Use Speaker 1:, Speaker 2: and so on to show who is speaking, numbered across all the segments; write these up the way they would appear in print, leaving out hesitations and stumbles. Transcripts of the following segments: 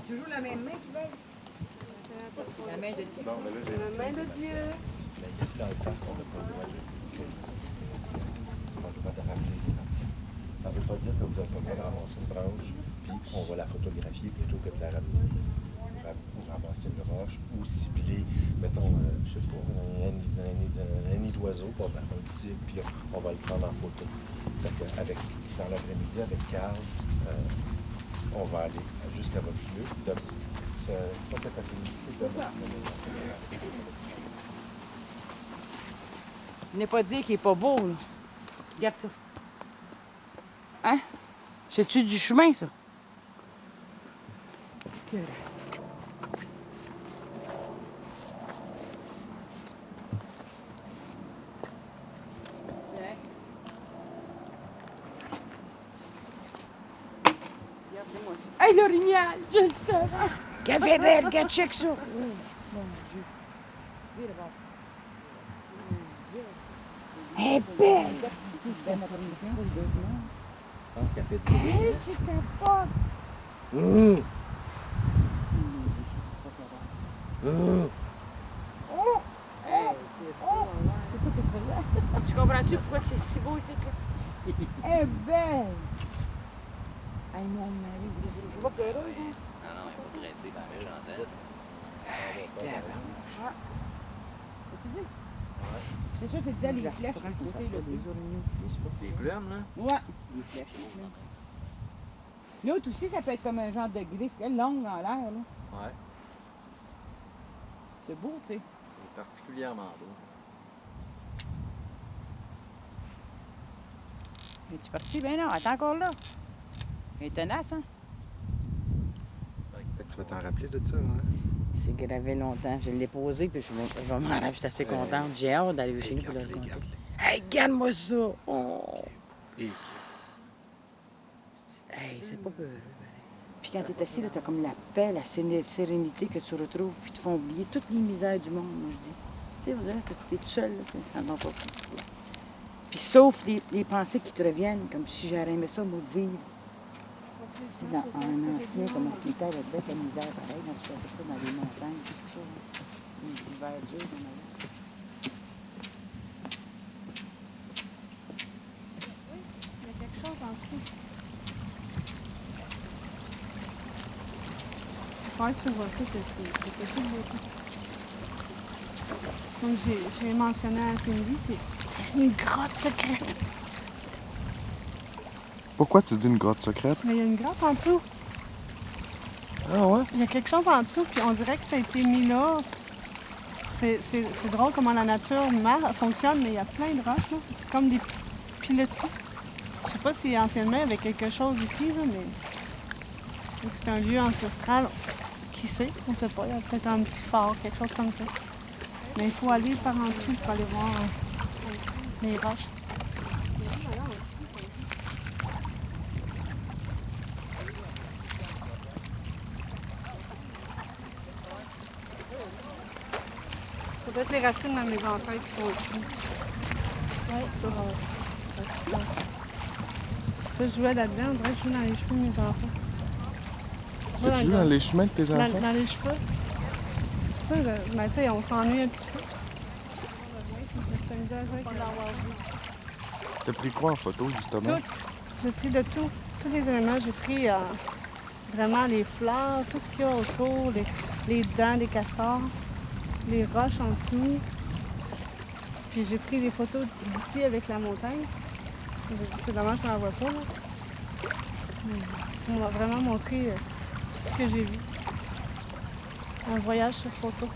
Speaker 1: Toujours la même main qui va. La main de Dieu. La main de Dieu.
Speaker 2: Ici, dans le parc, on n'a pas le droit de ramener des artistes. Ça ne veut pas dire que vous n'avez pas le droit de ramasser une branche, puis on va la photographier plutôt que de la ramener. Ou ramasser une roche, ou cibler, mettons, je sais pas, un nid d'oiseau, bon, ben, on le cible, puis on va le prendre en photo. Avec, dans l'après-midi, avec Carl, on va aller jusqu'à votre lieu. Pas cet après-midi, c'est demain.
Speaker 1: Je n'ai pas dit qu'il n'est pas beau, là. Regarde ça. Hein? C'est-tu du chemin, ça? Que... Regardez-moi ça. Hey, l'orignal! Je le sais! Regarde, c'est belle! Regarde, check ça! Oh, mon Dieu! Viens là-bas. Elle est belle!
Speaker 2: Je pense qu'elle fait du bruit.
Speaker 1: Hey, c'était pas... Tu comprends-tu pourquoi c'est si beau ici? Elle est belle! Hey, mon mari, je vais pleurer, hein?
Speaker 3: Non, non, il va traiter, c'est méchant.
Speaker 1: As-tu vu? C'est sûr que tu disais les flèches à côté, là.
Speaker 3: Les plumes, là?
Speaker 1: Ouais. Les flèches. L'autre aussi, ça peut être comme un genre de griffe. Elle longue dans l'air, là.
Speaker 3: Ouais.
Speaker 1: C'est beau, tu sais.
Speaker 3: C'est particulièrement beau.
Speaker 1: Es-tu parti? Ben non, elle est encore là. Elle est tenace, hein?
Speaker 2: Tu vas t'en rappeler de ça, hein?
Speaker 1: C'est gravé longtemps. Je l'ai posé, puis je vais m'en rappeler. Je suis assez contente. J'ai hâte d'aller chez nous pour le raconter. Hey, regarde-moi ça! Oh! Hey, c'est pas peu. Puis quand t'es assis, là, t'as comme la paix, la sérénité que tu retrouves, puis te font oublier toutes les misères du monde, moi, je dis. Tu sais, vous savez, t'es tout seul, là, quand on pas fait. Puis sauf les pensées qui te reviennent, comme si j'aurais aimé ça, moi, de vivre. Tu sais, dans un ancien, comment est-ce qu'il était avec bête la misère, pareil, quand tu faisais ça dans les montagnes, tout ça, là. Les hivers durs, on avait.
Speaker 4: Oui, il y a quelque chose en dessous. Ouais, tu vois ça, c'est tout beau. Comme j'ai mentionné à Cindy, c'est une grotte secrète.
Speaker 5: Pourquoi tu dis une grotte secrète?
Speaker 4: Mais il y a une grotte en dessous.
Speaker 5: Ah ouais?
Speaker 4: Il y a quelque chose en dessous, puis on dirait que ça a été mis là. C'est drôle comment la nature fonctionne, mais il y a plein de roches, là. C'est comme des pilotis. Je sais pas si anciennement il y avait quelque chose ici, là, mais c'est un lieu ancestral. Qui sait? On sait pas. Il y a peut-être un petit phare, quelque chose comme ça. Mais il faut aller par en dessous pour aller voir les roches. Peut-être les racines de mes ancêtres qui sont ici. Oui, ça. Ça, je jouais là-dedans. On dirait que je joue dans les cheveux de mes enfants.
Speaker 5: Tu joues dans les chemins de tes enfants?
Speaker 4: Dans les cheveux. Ça, mais tu sais, on s'ennuie un petit peu.
Speaker 5: T'as pris quoi en photo, justement?
Speaker 4: Tout. J'ai pris de tout. Tous les éléments. J'ai pris vraiment les fleurs, tout ce qu'il y a autour, les dents des castors, les roches en dessous. Puis j'ai pris des photos d'ici avec la montagne. C'est dommage qu'on ne la voit pas, là. On m'a vraiment montré tout ce que j'ai vu. Un voyage sur photo.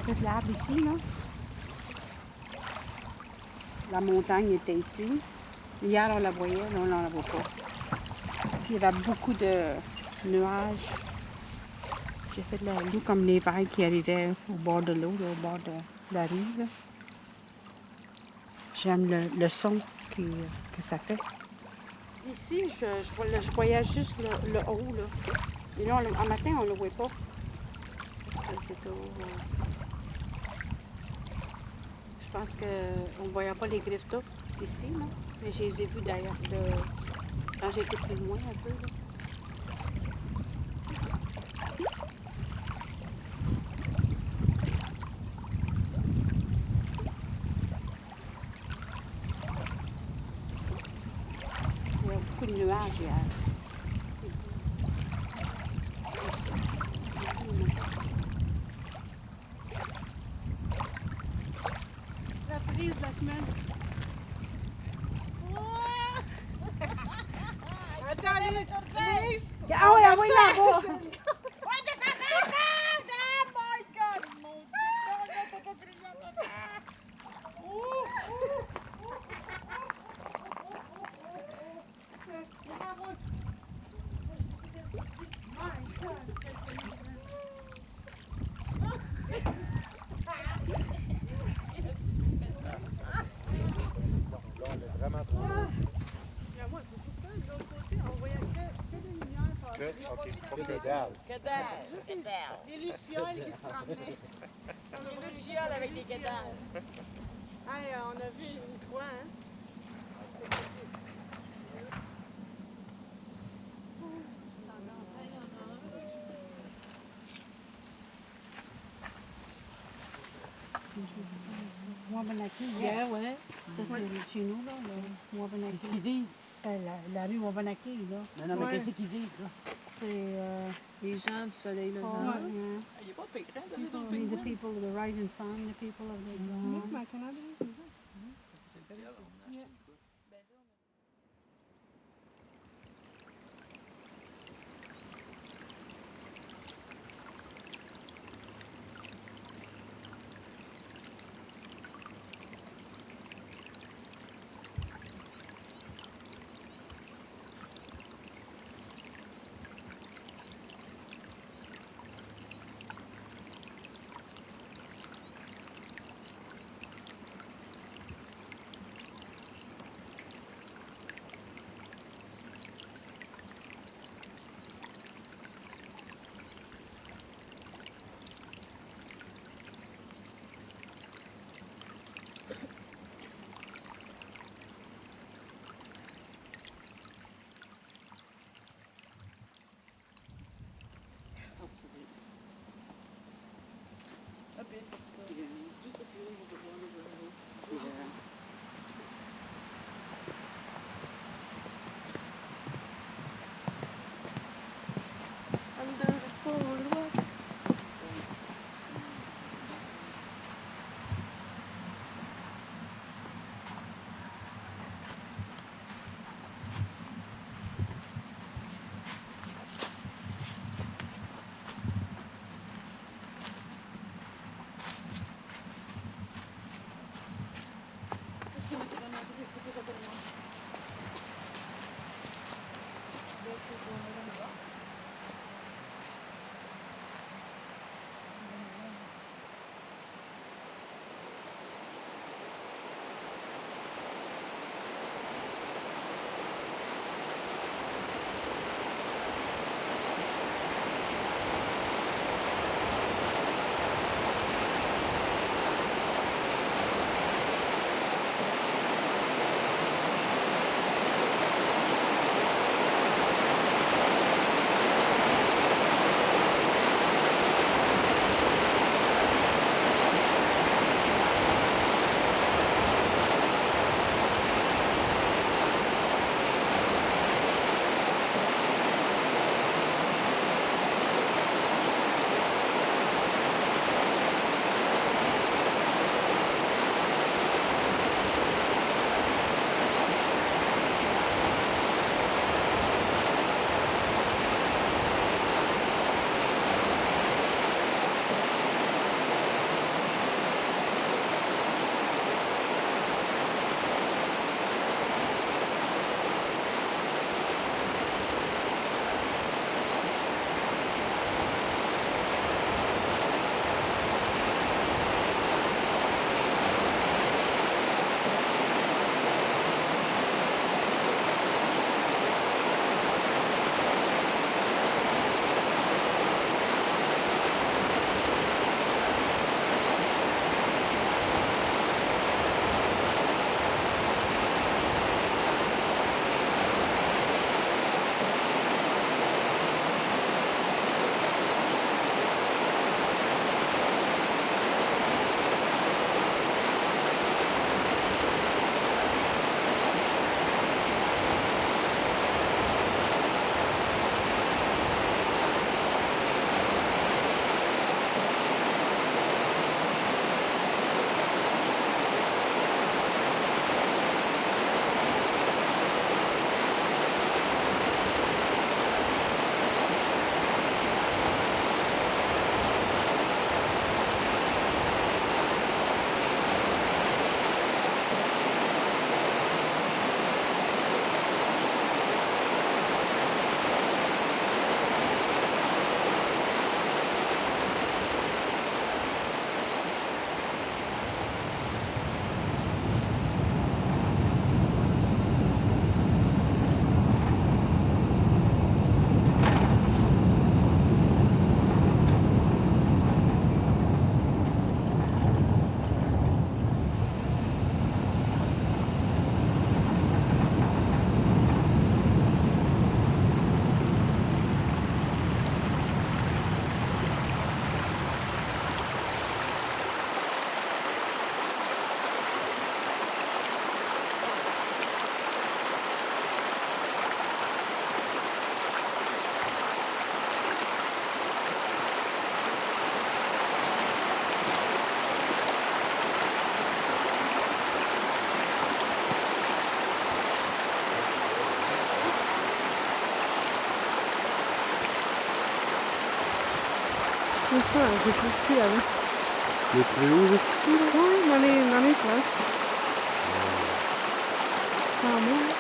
Speaker 4: C'est l'arbre ici, là. La montagne était ici. Hier, on la voyait, là, on ne la voit pas. Puis, il y avait beaucoup de nuages. J'ai fait de l'eau comme les vagues qui arrivaient au bord de l'eau, au bord de la rive. J'aime le son que ça fait.
Speaker 6: D'ici, je voyais juste le haut, là. Et là, en matin, on ne le voit pas. Parce que c'est au... Je pense qu'on ne voyait pas les griffes d'eau d'ici, là. Mais je les ai vues d'ailleurs, quand j'étais plus loin un peu, là. Il y a beaucoup de nuages hier.
Speaker 4: La prise de la semaine. Attends, Lise!
Speaker 6: Ah oui, ah oui, là-bas!
Speaker 2: Là, on est vraiment trop loin.
Speaker 4: Moi, c'est pour ça, de l'autre côté, on voyait que des lumières passer.
Speaker 2: OK, pas que dalle.
Speaker 4: Des lucioles qui se promenaient.
Speaker 6: Des lucioles avec des guédales.
Speaker 4: Hey, on a vu une croix, hein?
Speaker 6: Wabanaki,
Speaker 7: Yeah, ouais.
Speaker 6: ça c'est chez nous, là, le Wabanaki.
Speaker 1: Qu'est-ce qu'ils disent?
Speaker 6: La rue Wabanaki, là.
Speaker 1: Non, mais
Speaker 4: Ouais.
Speaker 1: qu'est-ce qu'ils disent, là?
Speaker 6: C'est...
Speaker 7: Les gens du soleil levant.
Speaker 3: Il n'est pas pire, hein, donner dans le
Speaker 6: the
Speaker 3: pingouin.
Speaker 6: people, the rising sun, the people of the...
Speaker 4: Non, mais à Canada, c'est ça.
Speaker 3: C'est lequel, on a acheté une coupe.
Speaker 1: A bit, but still. Yeah. Just the feeling of the water. Yeah.
Speaker 7: Under the boardwalk.
Speaker 4: C'est ça, j'ai pris dessus là-bas.
Speaker 5: Le très haut, juste ici, là?
Speaker 4: Oui, dans les fleurs. C'est en beau, là.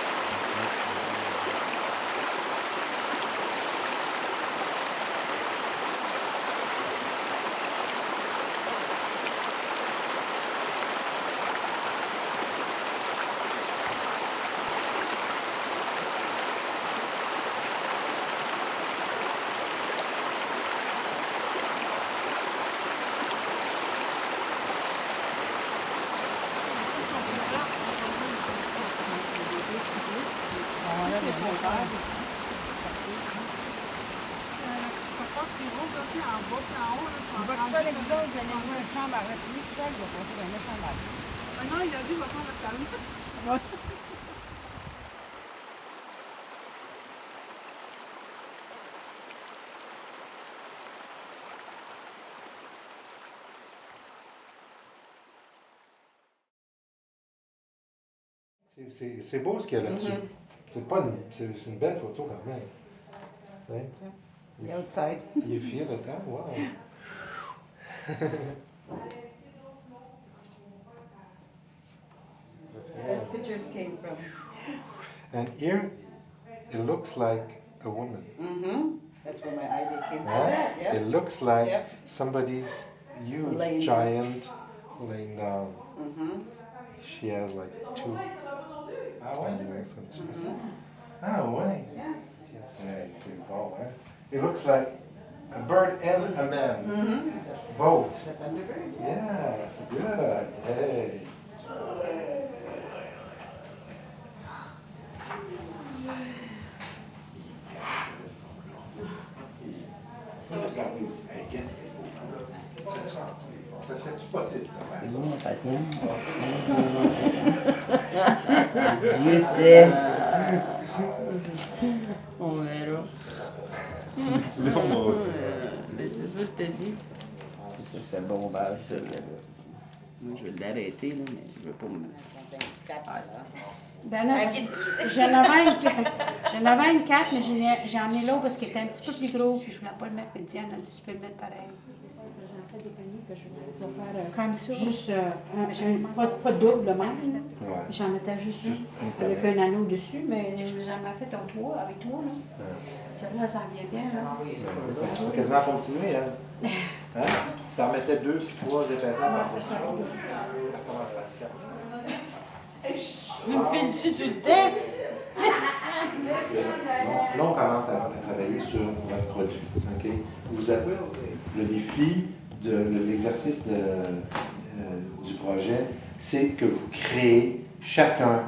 Speaker 2: C'est beau ce qu'il y a là-dessus. C'est pas une, c'est une belle photo quand même. Ouais.
Speaker 7: The outside.
Speaker 2: You feel it, huh? Wow.
Speaker 7: Best pictures came from.
Speaker 2: And here, it looks like a woman.
Speaker 7: Mm-hmm. That's where my idea came from.
Speaker 2: Huh?
Speaker 7: That, yeah.
Speaker 2: It looks like
Speaker 7: Yeah.
Speaker 2: somebody's huge
Speaker 7: Laying
Speaker 2: giant laying down.
Speaker 7: Mm-hmm.
Speaker 2: She has like two. Ah ouais? Ah ouais?
Speaker 7: Yeah.
Speaker 2: C'est beau, hein? It looks like a bird and a man.
Speaker 7: Mm-hmm.
Speaker 2: Both.
Speaker 7: The Thunderbird.
Speaker 2: Yeah, good. Hey. Ça serait-tu possible?
Speaker 1: Non, patience. Dieu sait. On verra.
Speaker 2: Sinon, on va dire.
Speaker 1: Mais c'est ça, je te dis. C'est ça, c'était bon, ben ça. Là. Moi, je vais l'arrêter, là, mais je veux pas me.
Speaker 6: Ben là, j'en avais une 4, mais j'en ai l'autre parce qu'elle était un petit peu plus gros, puis je voulais pas le mettre, mais Diane a dit tu peux le mettre pareil. J'en fais des paniers que je vais faire comme ça. Juste, pas double de même,
Speaker 2: Ouais.
Speaker 6: j'en mettais juste
Speaker 2: Juste
Speaker 6: une, avec un anneau dessus, mais j'en ai fait en 3, avec 3, là. Celle-là, ça revient bien, là.
Speaker 2: Tu peux quasiment continuer, hein? Hein? Tu en mettais 2 puis 3 épaisseurs par
Speaker 6: c'est ça.
Speaker 2: Ça commence par 4.
Speaker 1: Tu me files-tu tout le temps?
Speaker 2: Là, on commence à travailler sur votre produit. OK? Vous avez le défi de l'exercice du projet, c'est que vous créez chacun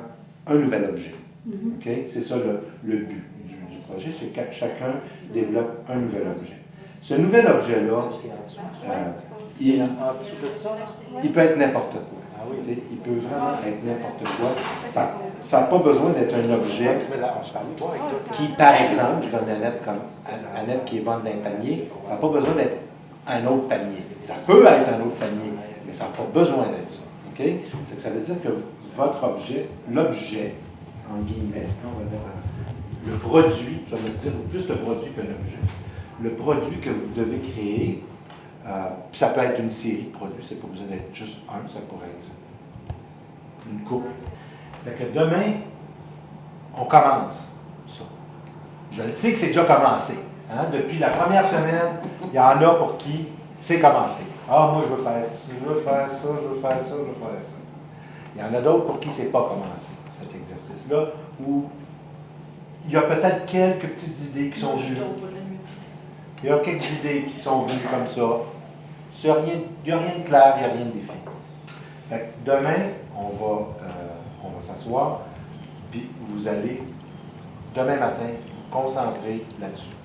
Speaker 2: un nouvel objet. OK? C'est ça le but du projet, c'est que chacun développe un nouvel objet. Ce nouvel objet-là, il peut être n'importe quoi. Il peut vraiment être n'importe quoi. Ça n'a pas besoin d'être un objet qui, par exemple, je donne Annette comme Annette qui est bonne d'un panier, ça n'a pas besoin d'être un autre panier. Ça peut être un autre panier, mais ça n'a pas besoin d'être ça. Okay? C'est que ça veut dire que votre objet, l'objet, en guillemets, on va dire, le produit, je vais dire plus le produit que l'objet, le produit que vous devez créer, puis ça peut être une série de produits, c'est pas besoin d'être juste un, ça pourrait être une coupe. Fait que demain, on commence ça. Je le sais que c'est déjà commencé. Hein? Depuis la première semaine, il y en a pour qui c'est commencé. Ah, moi, je veux faire ci, je veux faire ça, je veux faire ça, je veux faire ça. Il y en a d'autres pour qui c'est pas commencé, cet exercice-là, où il y a peut-être quelques petites idées qui sont venues. Il y a quelques idées qui sont venues comme ça. Il n'y a rien de clair, il n'y a rien de défini. Fait que demain, on va s'asseoir, puis vous allez, demain matin, vous concentrer là-dessus.